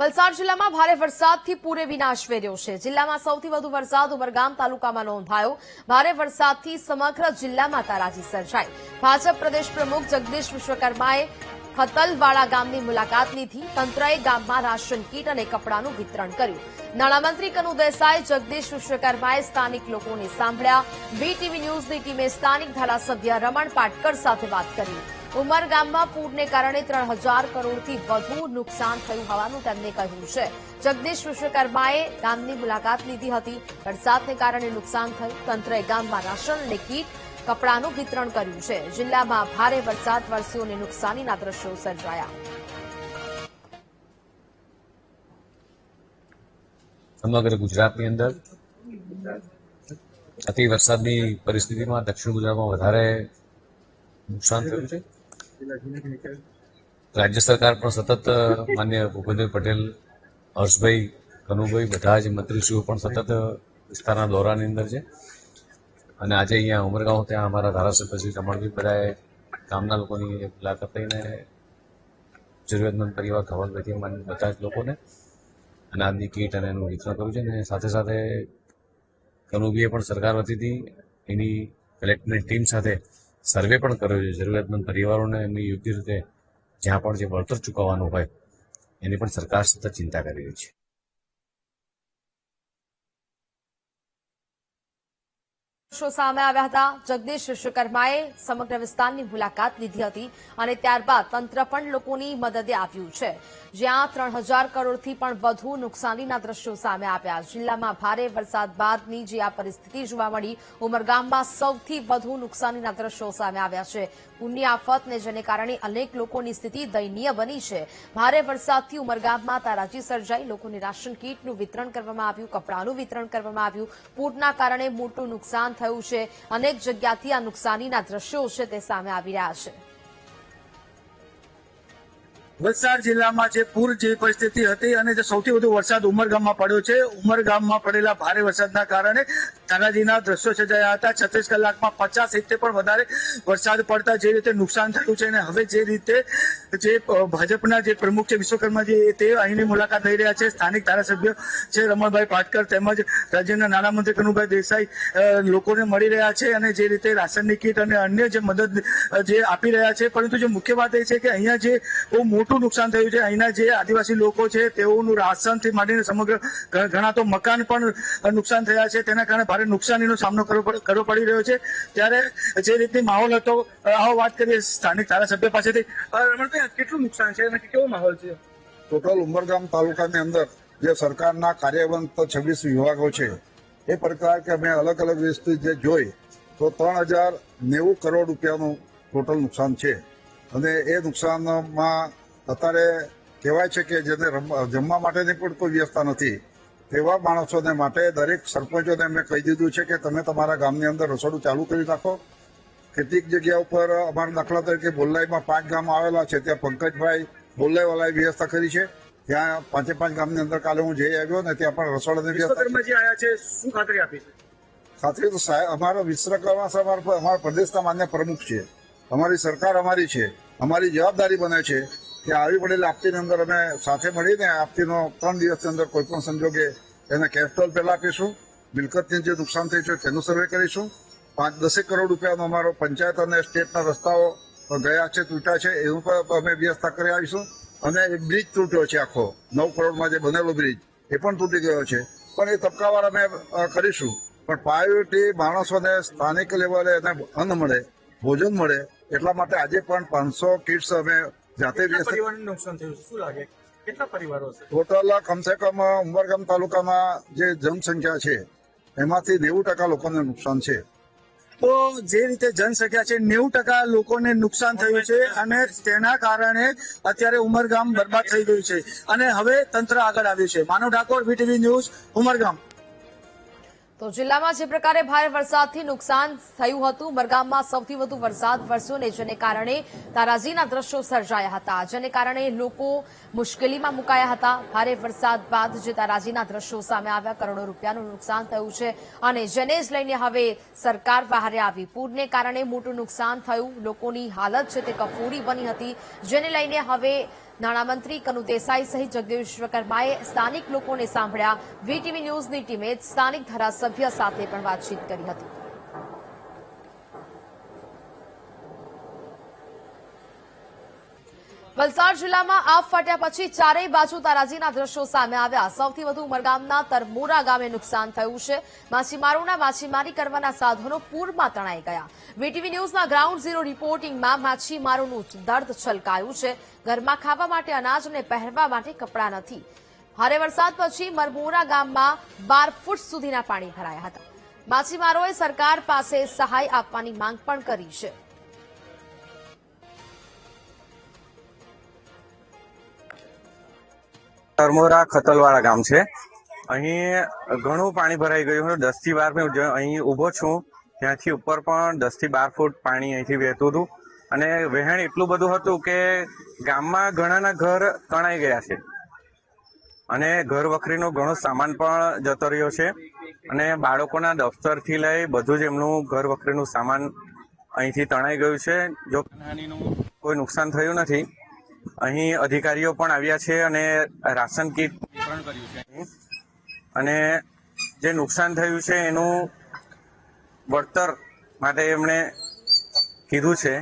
વલસાડ જિલ્લામાં ભારે વરસાદથી પૂરે વિનાશ વેર્યો છે। જિલ્લામાં સૌથી વધુ વરસાદ ઉમરગામ તાલુકામાં નોંધાયો। ભારે વરસાદથી સમગ્ર જિલ્લામાં તારાજી સર્જાઈ। ભાજપ પ્રદેશ પ્રમુખ જગદીશ વિશ્વકર્માએ ખતલવાડા ગામની મુલાકાત લીધી। તંત્રએ ગામમાં રાશન કીટ અને કપડાનું વિતરણ કર્યું। નાણામંત્રી કનુ દેસાઈ, જગદીશ વિશ્વકર્માએ સ્થાનિક લોકોને સાંભળ્યા। બીટીવી ન્યૂઝની ટીમે સ્થાનિક ધારાસભ્ય રમણ પાટકર સાથે વાત કરી। ઉમરગામમાં પૂરને કારણે 3000 કરોડથી વધુ નુકસાન થયું હોવાનું તેમણે કહ્યું છે। જગદીશ વિશ્વકર્માએ ગામની મુલાકાત લીધી હતી। વરસાદને કારણે નુકસાન થયું। તંત્રએ ગામમાં રાશન અને કીટ, કપડાનું વિતરણ કર્યું છે। જિલ્લામાં ભારે વરસાદ વરસ્યો અને નુકસાનીના દ્રશ્યો સર્જાયા। સમગ્ર ગુજરાતની અંદર અતિ વરસાદની પરિસ્થિતિમાં દક્ષિણ ગુજરાતમાં વધારે નુકસાન થયું છે। રાજ્ય સરકાર પણ સતત માન્ય ભૂપેન્દ્ર પટેલ, હર્ષભાઈ, કનુભાઈ બધા જ મંત્રીશ્રીઓ પણ સતત વિસ્તારના દોરાની અંદર છે અને આજે અહીંયા ઉમરગાંવ ત્યાં અમારા ધારાસભ્ય શ્રી રમણભાઈ બધાએ ગામના લોકોની મુલાકાત લઈને જરૂરિયાતમંદ પરિવાર ખવડાવવાથી બધા જ લોકોને અનાજની કીટ અને એનું વિતરણ કર્યું છે અને સાથે સાથે કનુભાઈએ પણ સરકાર વતીથી એની કલેક્ટરની ટીમ સાથે સર્વે પણ કર્યો છે। જરૂરિયાતમંદ પરિવારોને એમની યોગ્ય રીતે જ્યાં પણ જે વળતર ચૂકવવાનું હોય એની પણ સરકાર સતત ચિંતા કરી રહી છે। સામે આવ્યા હતા। જગદીશ વિશ્વકર્માએ સમગ્ર વિસ્તારની મુલાકાત લીધી હતી અને ત્યારબાદ તંત્ર પણ લોકોની મદદે આવ્યું છે। જ્યાં 3000 કરોડથી પણ વધુ નુકસાનીના દ્રશ્યો સામે આવ્યા। જિલ્લામાં ભારે વરસાદ બાદની જે આ પરિસ્થિતિ જોવા મળી, ઉમરગામમાં સૌથી વધુ નુકસાનીના દ્રશ્યો સામે આવ્યા છે। પૂરની આફતને જેને કારણે અનેક લોકોની સ્થિતિ દયનીય બની છે। ભારે વરસાદથી ઉમરગામમાં તારાજી સર્જાઈ। લોકોને રાશન કીટનું વિતરણ કરવામાં આવ્યું, કપડાનું વિતરણ કરવામાં આવ્યું। પૂરના કારણે મોટું નુકસાન થયું છે। અનેક જગ્યાથી આ નુકસાનીના દ્રશ્યો છે તે સામે આવી રહ્યા છે। વલસાડ જિલ્લામાં જે પૂર જેવી પરિસ્થિતિ હતી અને જે સૌથી વધુ વરસાદ ઉમરગામમાં પડ્યો છે। ઉમરગામમાં પડેલા ભારે વરસાદના કારણે તારાજીના દ્રશ્યો સર્જાયા હતા। 36 કલાકમાં 50-70 પણ વધારે વરસાદ પડતા જે રીતે નુકસાન થયું છે અને હવે જે રીતે જે ભાજપના જે પ્રમુખ છે વિશ્વકર્માજી તે અહીંની મુલાકાત લઈ રહ્યા છે। સ્થાનિક ધારાસભ્ય છે રમણભાઈ પાટકર તેમજ રાજ્યના નાણામંત્રી કનુભાઈ દેસાઈ લોકોને મળી રહ્યા છે અને જે રીતે રાશનની કીટ અને અન્ય જે મદદ જે આપી રહ્યા છે। પરંતુ જે મુખ્ય વાત એ છે કે અહીંયા જે બહુ મોટું નુકસાન થયું છે, અહીંના જે આદિવાસી લોકો છે તેઓનું રાશનથી માંડીને સમગ્ર ઘણા તો મકાન પણ નુકસાન થયા છે। તેના કારણે ભારે નુકસાનીનો સામનો કરવો પડી રહ્યો છે। ત્યારે જે રીતની માહોલ હતો, આવો વાત કરીએ સ્થાનિક ધારાસભ્ય પાસેથી। રમણભાઈ, કેટલું નુકસાન છે અને કેવો માહોલ છે? ટોટલ ઉમરગામ તાલુકાની અંદર જે સરકારના કાર્યવંત 26 વિભાગો છે એ પ્રકાર કે અમે અલગ અલગ વસ્તુ જે જોઈ તો 3090 કરોડ રૂપિયાનું ટોટલ નુકસાન છે અને એ નુકસાનમાં અત્યારે કહેવાય છે કે જેને જમવા માટેની પણ કોઈ વ્યવસ્થા નથી તેવા માણસોને માટે દરેક સરપંચોને મેં કહી દીધું છે કે તમે તમારા ગામની અંદર રસોડું ચાલુ કરી નાખો। કેટલીક જગ્યા ઉપર અમારા દાખલા તરીકે બોલ્લાઈમાં 5 ગામ આવેલા છે, ત્યાં પંકજભાઈ બોલ્લાઈવાળાએ વ્યવસ્થા કરી છે। ત્યાં 5 ગામની અંદર કાલે હું જઈ આવ્યો ને ત્યાં પણ રસોડાની વ્યવસ્થા આવ્યા છે, શું ખાતરી આપી છે? ખાતરી તો સાહેબ અમારો વિશ્વકર્મા સાહેબ અમારા પ્રદેશના માન્ય પ્રમુખ છે, અમારી સરકાર અમારી છે, અમારી જવાબદારી બને છે કે આવી પડેલી આપતીની અંદર અમે સાથે મળીને આપતીનો 3 દિવસની અંદર કોઈ પણ સંજોગે એને કેપિટલ પહેલા આપીશું। મિલકતને જે નુકસાન થયું છે તેનું સર્વે કરીશું। 5-10 કરોડ રૂપિયાનો અમારો પંચાયત અને સ્ટેટના રસ્તાઓ ગયા છે, તૂટ્યા છે, એનું પણ અમે વ્યવસ્થા કરી આવીશું। અને એક બ્રિજ તૂટ્યો છે આખો 9 કરોડમાં જે બનેલો બ્રિજ એ પણ તૂટી ગયો છે, પણ એ તબક્કાવાર અમે કરીશું। પણ પ્રાયોરિટી માણસોને સ્થાનિક લેવલે એને અન્ન મળે, ભોજન મળે, એટલા માટે આજે પણ 500 કિટ્સ અમે જાતે નુકસાન થયું શું લાગે? કેટલા પરિવારો છે ટોટલ? કમસે કમ ઉમરગામ તાલુકામાં જે જનસંખ્યા છે એમાંથી 90% લોકોને નુકસાન છે। તો જે રીતે જનસંખ્યા છે 90% લોકોને નુકસાન થયું છે અને તેના કારણે અત્યારે ઉમરગામ બરબાદ થઈ ગયું છે અને હવે તંત્ર આગળ આવ્યું છે। માનવ ઠાકોર, બીટીવી ન્યૂઝ, ઉમરગામ। તો જિલ્લામાં જે પ્રકારે ભારે વરસાદથી નુકસાન થયું હતું, ઉમરગામમાં સૌથી વધુ વરસાદ વરસ્યો ને જેને કારણે તારાજીના દ્રશ્યો સર્જાયા હતા, જેને કારણે લોકો મુશ્કેલીમાં મુકાયા હતા। ભારે વરસાદ બાદ જે તારાજીના દ્રશ્યો સામે આવ્યા, કરોડો રૂપિયાનું નુકસાન થયું છે અને જેને જ લઈને હવે સરકાર બહાર આવી। પૂરને કારણે મોટું નુકસાન થયું, લોકોની હાલત છે તે કફોડી બની હતી, જેને લઈને હવે નાણામંત્રી કનુ દેસાઈ સહિત જગદીશ વિશ્વકર્માએ સ્થાનિક લોકોને સાંભળ્યા. વીટીવી ન્યૂઝની ટીમે સ્થાનિક ધારાસભ્ય સાથે પણ વાતચીત કરી હતી. વલસાડ જિલ્લામાં આગ ફાટ્યા પછી ચારેય બાજુ તારાજીના દ્રશ્યો સામે આવ્યા. સૌથી વધુ ઉમરગામના તરમોરા ગામે નુકસાન થયું છે. માછીમારોના માછીમારી કરવાના સાધનો પૂરમાં તણાઈ ગયા. વીટીવી ન્યૂઝના ગ્રાઉન્ડ ઝીરો રિપોર્ટિંગમાં માછીમારોનું દર્દ છલકાયું છે. ઘરમાં ખાવા માટે અનાજ અને પહેરવા માટે કપડાં નથી. ભારે વરસાદ પછી મરમોરા ગામમાં 12 ફૂટ સુધીના પાણી ભરાયા હતા. માછીમારોએ સરકાર પાસે સહાય આપવાની માંગ પણ કરી છે. તરમોરા ખતલવાળા ગામ છે. અહીં ઘણું પાણી ભરાઈ ગયું હતું. 10 થી 12 અહીં ઉભો છું ત્યાંથી ઉપર પણ 10 થી 12 ફૂટ પાણી અહીંથી વહેતું હતું અને વહેણ એટલું બધું હતું કે ગામમાં ઘણાના ઘર તણાઈ ગયા છે અને ઘર વખરીનો ઘણો સામાન પણ જતો રહ્યો છે અને બાળકોના દફતરથી લઈ બધું જ એમનું ઘર વખરીનું સામાન અહીંથી તણાઈ ગયું છે. જો કોઈ નુકસાન થયું નથી. અહીં અધિકારીઓ પણ આવ્યા છે અને રાશન કીટ વિતરણ કર્યું છે અને જે નુકસાન થયું છે એનું વળતર માટે એમણે કીધું છે.